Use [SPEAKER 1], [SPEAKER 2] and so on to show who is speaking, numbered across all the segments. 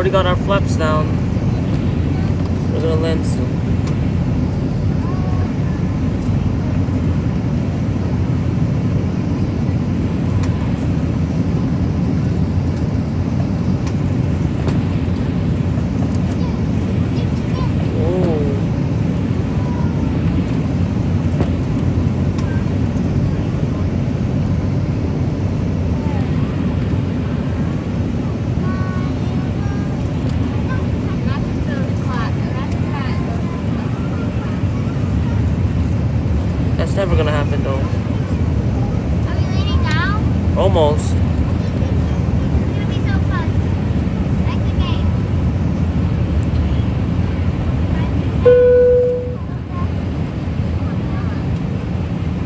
[SPEAKER 1] already got our flaps down. We're gonna land soon. That's never gonna happen though.
[SPEAKER 2] Are we landing now?
[SPEAKER 1] Almost.
[SPEAKER 2] It's gonna be so fun. Like the game.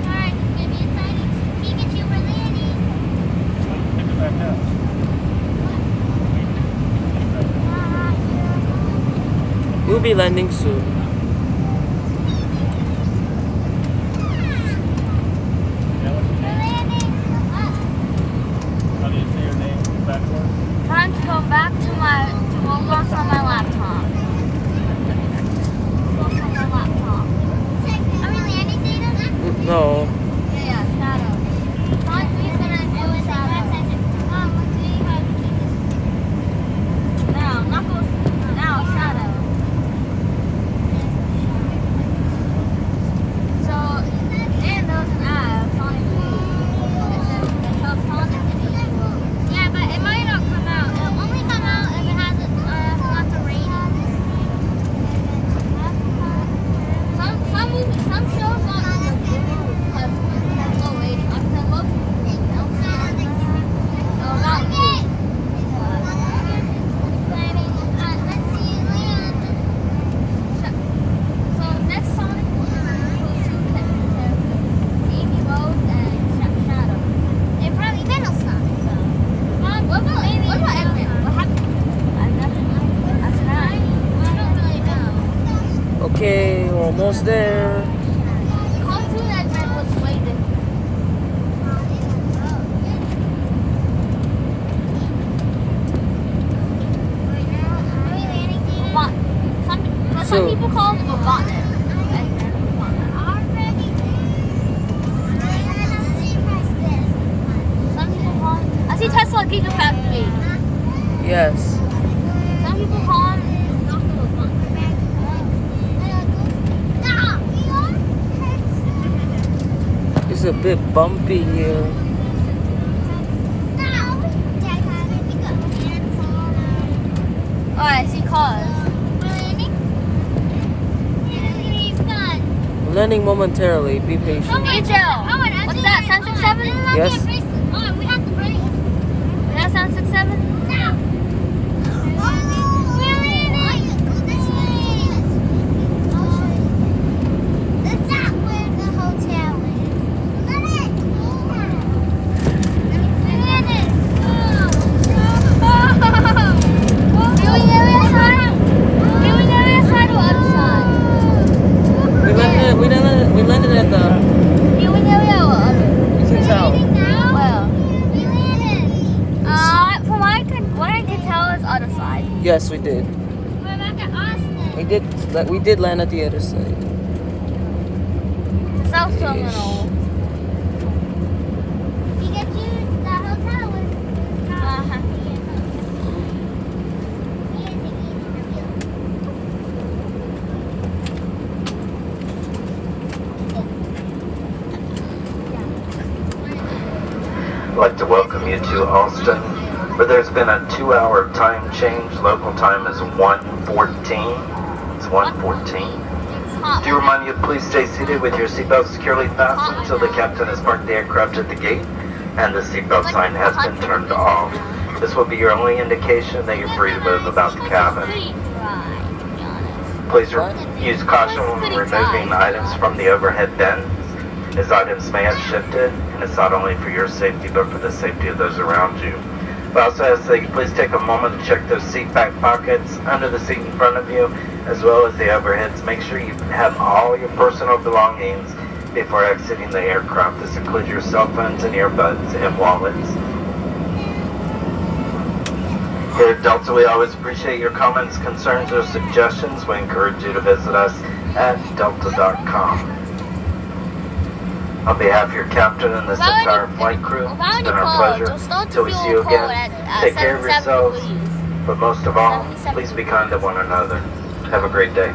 [SPEAKER 2] Alright, it's gonna be exciting. Pikachu, we're landing.
[SPEAKER 3] Take it back out.
[SPEAKER 1] We'll be landing soon.
[SPEAKER 2] Time to go back to Roblox on my laptop. Roblox on my laptop. Are we landing, Data?
[SPEAKER 1] No.
[SPEAKER 2] Yeah, Shadow. Sonic 3 is gonna do it Shadow. Now, Knuckles. Now, Shadow. So, and those an app, Sonic 3. It says Sonic 3. Yeah, but it might not come out. It'll only come out if it has lots of ratings. Some shows got because it has low rating. Like the low so not me. Let's see it land. So next Sonic will be two characters, Amy Rose and Shadow. They're probably Venom Sonic. What about Eggman? What happened? That's nine. I don't really know.
[SPEAKER 1] Okay, we're almost there.
[SPEAKER 2] Cartoon Eggman was way different. Some people call him Robotnik. Some people call him. I see Tesla Gigafactory.
[SPEAKER 1] Yes.
[SPEAKER 2] Some people call him Dr. Robotnik.
[SPEAKER 1] It's a bit bumpy here.
[SPEAKER 2] Oh, I see cars.
[SPEAKER 1] We're landing momentarily. Be patient.
[SPEAKER 2] Angel, what's that? 767?
[SPEAKER 1] Yes.
[SPEAKER 2] Oh, we have to break. We have 767? No. That's not where the hotel is.
[SPEAKER 1] We landed at the.
[SPEAKER 2] Viewing area or other?
[SPEAKER 1] You can tell.
[SPEAKER 2] Well, from what I can tell is other side.
[SPEAKER 1] Yes, we did.
[SPEAKER 2] We're back at Austin.
[SPEAKER 1] We did land at the other side.
[SPEAKER 2] South Terminal. Pikachu, the hotel was.
[SPEAKER 4] I'd like to welcome you to Austin, where there's been a 2-hour time change. Local time is 1:14. It's 1:14.
[SPEAKER 2] It's hot.
[SPEAKER 4] Do remind you, please stay seated with your seatbelt securely fastened until the captain has parked the aircraft at the gate and the seatbelt sign has been turned off. This will be your only indication that you're free to move about the cabin.
[SPEAKER 2] Pretty dry, to be honest.
[SPEAKER 4] Please use caution when removing items from the overhead bins, as items may have shifted, and it's not only for your safety but for the safety of those around you. We also ask that you please take a moment to check those seat back pockets under the seat in front of you, as well as the overheads. Make sure you have all your personal belongings before exiting the aircraft. This includes your cell phones and earbuds and wallets. Here at Delta, we always appreciate your comments, concerns, or suggestions. We encourage you to visit us at delta.com. On behalf of your captain and this entire flight crew, it's been our pleasure. Till we see you again, take care of yourselves, but most of all, please be kind to one another. Have a great day.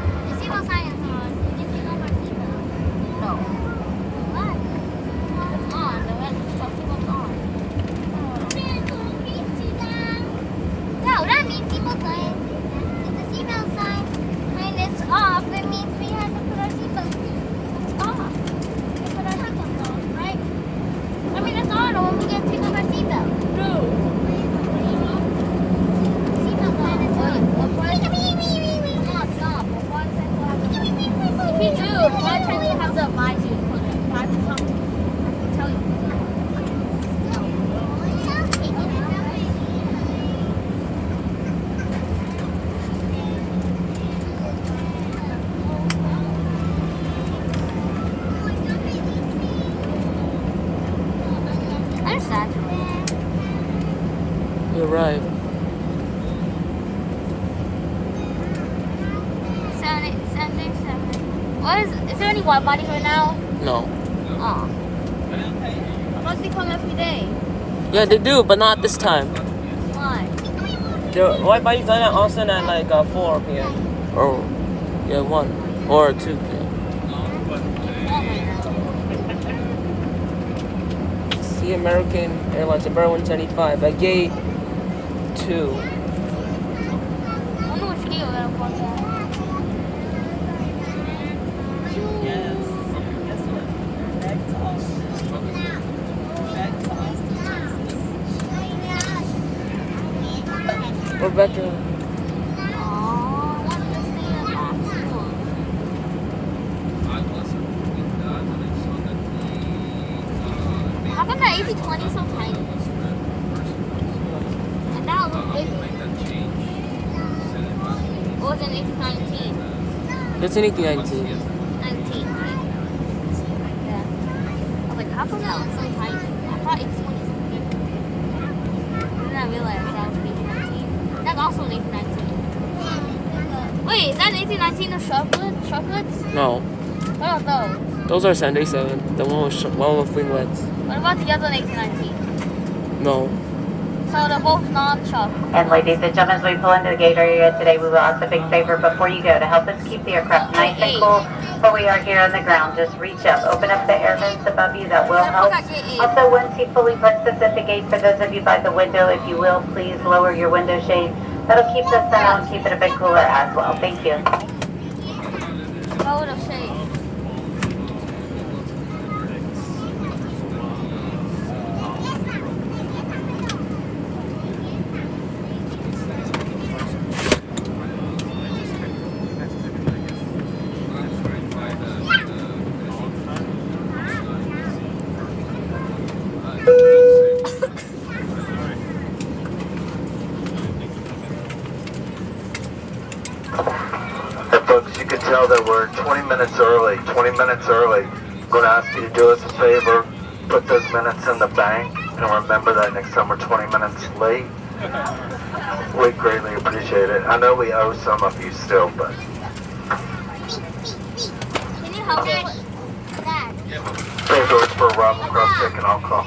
[SPEAKER 1] We arrived.
[SPEAKER 2] 787. What is there any wide bodies right now?
[SPEAKER 1] No.
[SPEAKER 2] Oh. Must they come every day?
[SPEAKER 1] Yeah, they do, but not this time.
[SPEAKER 2] Why?
[SPEAKER 1] The white body's done at Austin at like 4 p.m. Or, yeah, 1 or 2 p.m. See American Airlines, Embraer 175 at gate 2.
[SPEAKER 2] I wonder which gate we're gonna park at.
[SPEAKER 1] Rebecca.
[SPEAKER 2] How come that A320 is so tiny? And that was big. What was an A319?
[SPEAKER 1] That's an A319.
[SPEAKER 2] 19, right? Yeah. I was like, how come that looks so tiny? I thought A320 was so big. Then I realized that was an A319. That's also an A319. Wait, is that an A319 of chocolates?
[SPEAKER 1] No.
[SPEAKER 2] What about those?
[SPEAKER 1] Those are 787. The one with winglets.
[SPEAKER 2] What about the other A319?
[SPEAKER 1] No.
[SPEAKER 2] So they're both non-chocolate.
[SPEAKER 5] And ladies and gentlemen, as we pull into the gate area today, we will ask a big favor before you go to help us keep the aircraft nice and cool while we are here on the ground. Just reach up, open up the air vents above you, that will help. Also, once you fully puts us at the gate, for those of you by the window, if you will, please lower your window shade. That'll keep the sun out and keep it a bit cooler as well. Thank you.
[SPEAKER 2] Lower the shade.
[SPEAKER 4] Folks, you can tell that we're 20 minutes early. 20 minutes early. I'm going to ask you to do us a favor. Put those minutes in the bank. And remember that next time we're 20 minutes late. We greatly appreciate it. I know we owe some of you still, but...
[SPEAKER 2] Can you help me with that?
[SPEAKER 4] Favor for Robin Cross Check and I'll call.